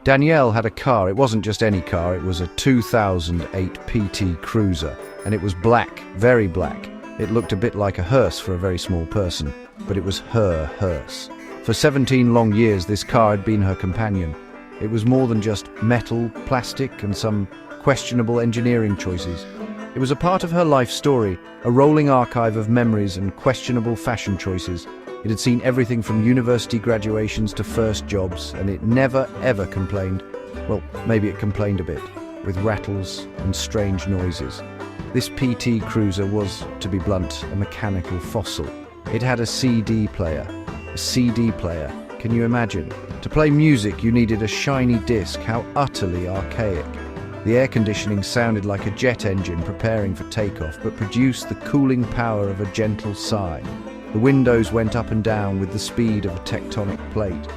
Danielle had a car. It wasn't just any car, it was a 2008 PT Cruiser, and it was black, very black. It looked a bit like a hearse for a very small person, but it was her hearse. For 17 long years, this car had been her companion. It was more than just metal, plastic, and some questionable engineering choices. It was a part of her life story, a rolling archive of memories and questionable fashion choices. It had seen everything from university graduations to first jobs, and it never, ever complained. Well, maybe it complained a bit, with rattles and strange noises. This PT Cruiser was, to be blunt, a mechanical fossil. It had a CD player. A CD player. Can you imagine? To play music, you needed a shiny disc. How utterly archaic. The air conditioning sounded like a jet engine preparing for takeoff, but produced the cooling power of a gentle sigh. The windows went up and down with the speed of a tectonic plate.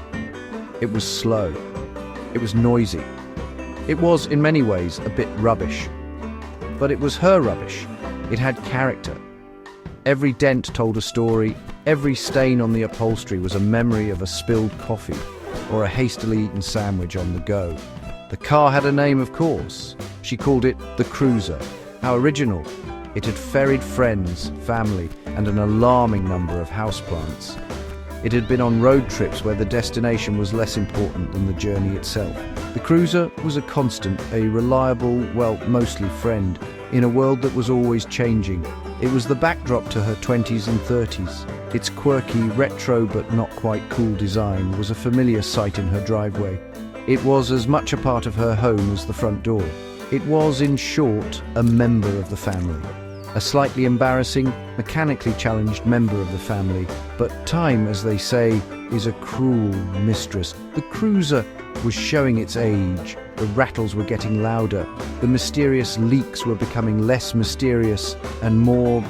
It was slow. It was noisy. It was, in many ways, a bit rubbish. But it was her rubbish. It had character. Every dent told a story. Every stain on the upholstery was a memory of a spilled coffee or a hastily eaten sandwich on the go. The car had a name, of course. She called it the Cruiser. How original. It had ferried friends, family, and an alarming number of houseplants. It had been on road trips where the destination was less important than the journey itself. The Cruiser was a constant, a reliable, well, mostly friend, in a world that was always changing. It was the backdrop to her 20s and 30s. Its quirky, retro but not quite cool design was a familiar sight in her driveway. It was as much a part of her home as the front door. It was, in short, a member of the family. A slightly embarrassing, mechanically challenged member of the family. But time, as they say, is a cruel mistress. The Cruiser was showing its age. The rattles were getting louder. The mysterious leaks were becoming less mysterious and more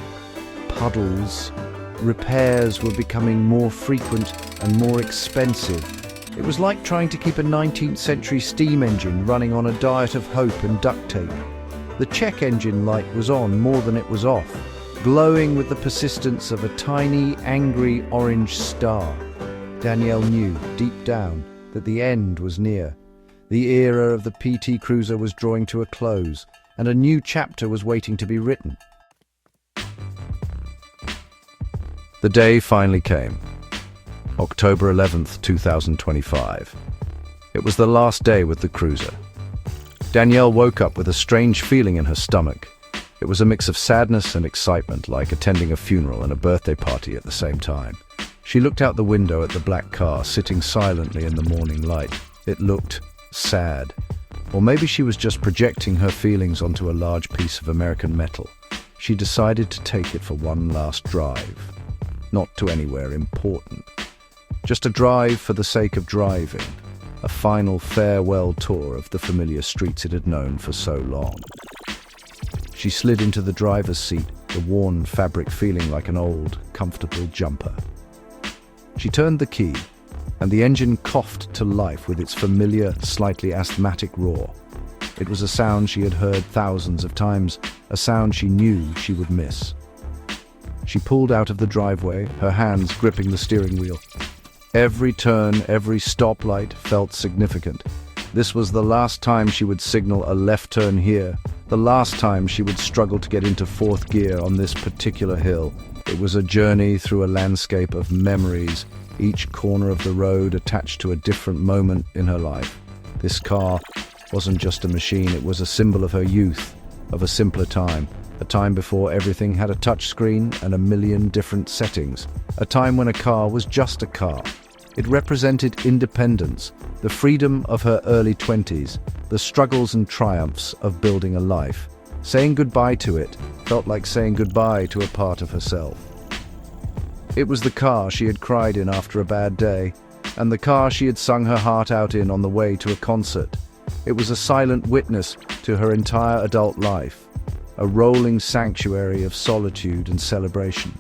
puddles. Repairs were becoming more frequent and more expensive. It was like trying to keep a 19th century steam engine running on a diet of hope and duct tape. The check engine light was on more than it was off, glowing with the persistence of a tiny, angry orange star. Danielle knew, deep down, that the end was near. The era of the PT Cruiser was drawing to a close, and a new chapter was waiting to be written. The day finally came. October 11th, 2025. It was the last day with the Cruiser. Danielle woke up with a strange feeling in her stomach. It was a mix of sadness and excitement, like attending a funeral and a birthday party at the same time. She looked out the window at the black car, sitting silently in the morning light. It looked sad. Or maybe she was just projecting her feelings onto a large piece of American metal. She decided to take it for one last drive. Not to anywhere important. Just a drive for the sake of driving. A final farewell tour of the familiar streets it had known for so long. She slid into the driver's seat, the worn fabric feeling like an old, comfortable jumper. She turned the key, and the engine coughed to life with its familiar, slightly asthmatic roar. It was a sound she had heard thousands of times, a sound she knew she would miss. She pulled out of the driveway, her hands gripping the steering wheel. Every turn, every stoplight felt significant. This was the last time she would signal a left turn here, the last time she would struggle to get into fourth gear on this particular hill. It was a journey through a landscape of memories, each corner of the road attached to a different moment in her life. This car wasn't just a machine, it was a symbol of her youth, of a simpler time, a time before everything had a touchscreen and a million different settings, a time when a car was just a car. It represented independence, the freedom of her early 20s, the struggles and triumphs of building a life. Saying goodbye to it felt like saying goodbye to a part of herself. It was the car she had cried in after a bad day, and the car she had sung her heart out in on the way to a concert. It was a silent witness to her entire adult life, a rolling sanctuary of solitude and celebration.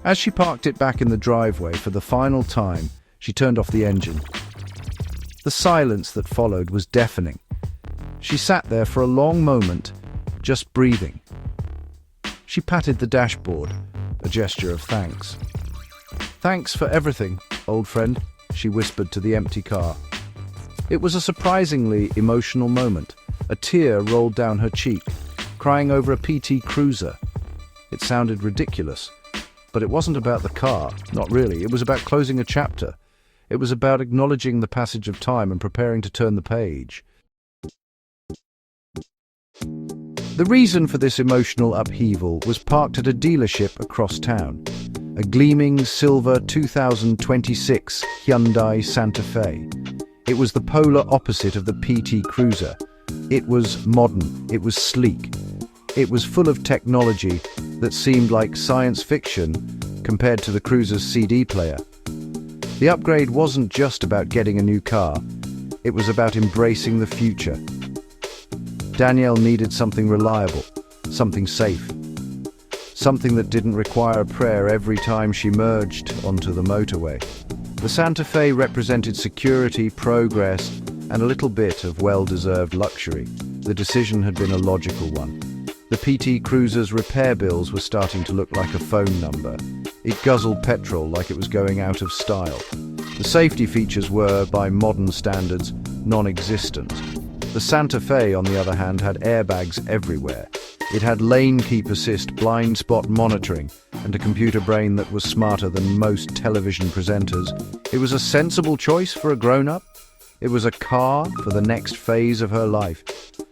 As she parked it back in the driveway for the final time, she turned off the engine. The silence that followed was deafening. She sat there for a long moment, just breathing. She patted the dashboard, a gesture of thanks. "Thanks for everything, old friend," she whispered to the empty car. It was a surprisingly emotional moment. A tear rolled down her cheek, crying over a PT Cruiser. It sounded ridiculous, but it wasn't about the car, not really. It was about closing a chapter. It was about acknowledging the passage of time and preparing to turn the page. The reason for this emotional upheaval was parked at a dealership across town. A gleaming silver 2026 Hyundai Santa Fe. It was the polar opposite of the PT Cruiser. It was modern, it was sleek. It was full of technology that seemed like science fiction compared to the Cruiser's CD player. The upgrade wasn't just about getting a new car, it was about embracing the future. Danielle needed something reliable, something safe, something that didn't require a prayer every time she merged onto the motorway. The Santa Fe represented security, progress, and a little bit of well-deserved luxury. The decision had been a logical one. The PT Cruiser's repair bills were starting to look like a phone number. It guzzled petrol like it was going out of style. The safety features were, by modern standards, non-existent. The Santa Fe, on the other hand, had airbags everywhere. It had lane keep assist, blind spot monitoring, and a computer brain that was smarter than most television presenters. It was a sensible choice for a grown-up. It was a car for the next phase of her life.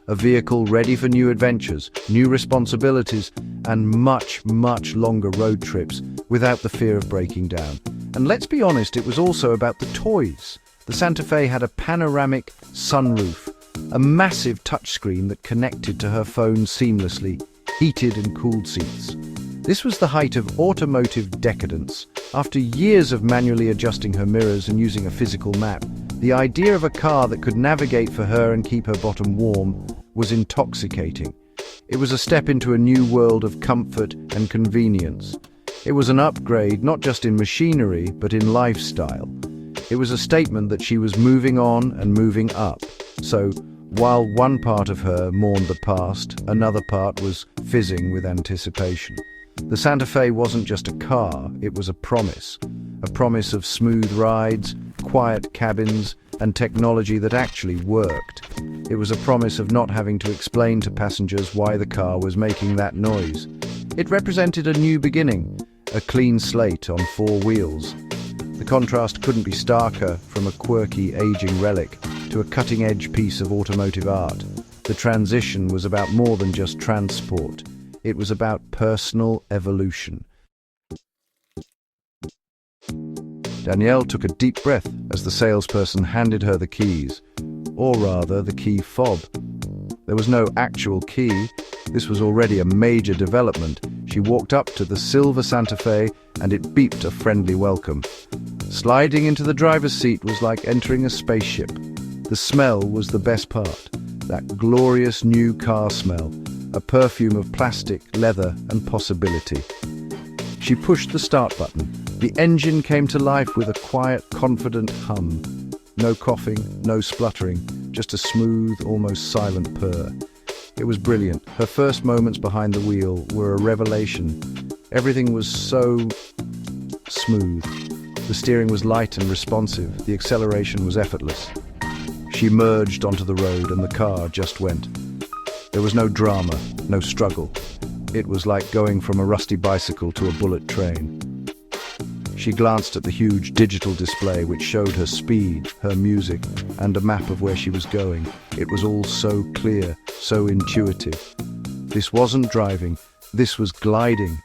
A vehicle ready for new adventures, new responsibilities, and much, much longer road trips without the fear of breaking down. And let's be honest, it was also about the toys. The Santa Fe had a panoramic sunroof, a massive touchscreen that connected to her phone seamlessly, heated and cooled seats. This was the height of automotive decadence. After years of manually adjusting her mirrors and using a physical map, the idea of a car that could navigate for her and keep her bottom warm was intoxicating. It was a step into a new world of comfort and convenience. It was an upgrade not just in machinery, but in lifestyle. It was a statement that she was moving on and moving up. So, while one part of her mourned the past, another part was fizzing with anticipation. The Santa Fe wasn't just a car, it was a promise of smooth rides, quiet cabins, and technology that actually worked. It was a promise of not having to explain to passengers why the car was making that noise. It represented a new beginning, a clean slate on four wheels. The contrast couldn't be starker, from a quirky, aging relic to a cutting-edge piece of automotive art. The transition was about more than just transport. It was about personal evolution. Danielle took a deep breath as the salesperson handed her the keys, or rather the key fob. There was no actual key. This was already a major development. She walked up to the silver Santa Fe and it beeped a friendly welcome. Sliding into the driver's seat was like entering a spaceship. The smell was the best part, that glorious new car smell, a perfume of plastic, leather, and possibility. She pushed the start button. The engine came to life with a quiet, confident hum. No coughing, no spluttering, just a smooth, almost silent purr. It was brilliant. Her first moments behind the wheel were a revelation. Everything was so smooth. The steering was light and responsive. The acceleration was effortless. She merged onto the road and the car just went. There was no drama, no struggle. It was like going from a rusty bicycle to a bullet train. She glanced at the huge digital display which showed her speed, her music, and a map of where she was going. It was all so clear, so intuitive. This wasn't driving, this was gliding.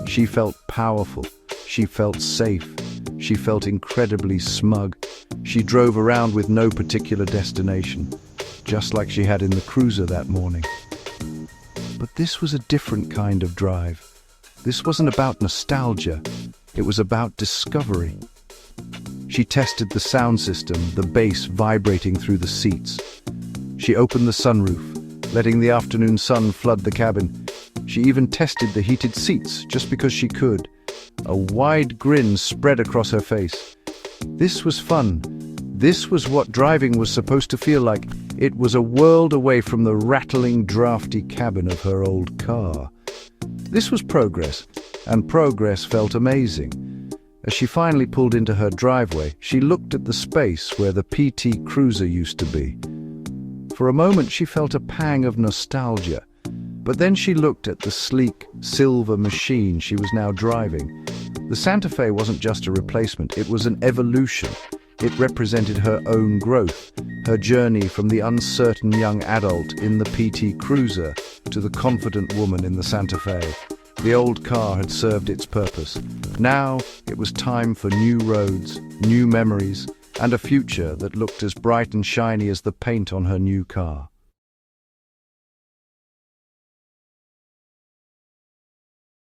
She felt powerful. She felt safe. She felt incredibly smug. She drove around with no particular destination, just like she had in the Cruiser that morning. But this was a different kind of drive. This wasn't about nostalgia. It was about discovery. She tested the sound system, the bass vibrating through the seats. She opened the sunroof, letting the afternoon sun flood the cabin. She even tested the heated seats just because she could. A wide grin spread across her face. This was fun. This was what driving was supposed to feel like. It was a world away from the rattling, drafty cabin of her old car. This was progress, and progress felt amazing. As she finally pulled into her driveway, she looked at the space where the PT Cruiser used to be. For a moment she felt a pang of nostalgia, but then she looked at the sleek, silver machine she was now driving. The Santa Fe wasn't just a replacement, it was an evolution. It represented her own growth, her journey from the uncertain young adult in the PT Cruiser to the confident woman in the Santa Fe. The old car had served its purpose. Now it was time for new roads, new memories, and a future that looked as bright and shiny as the paint on her new car.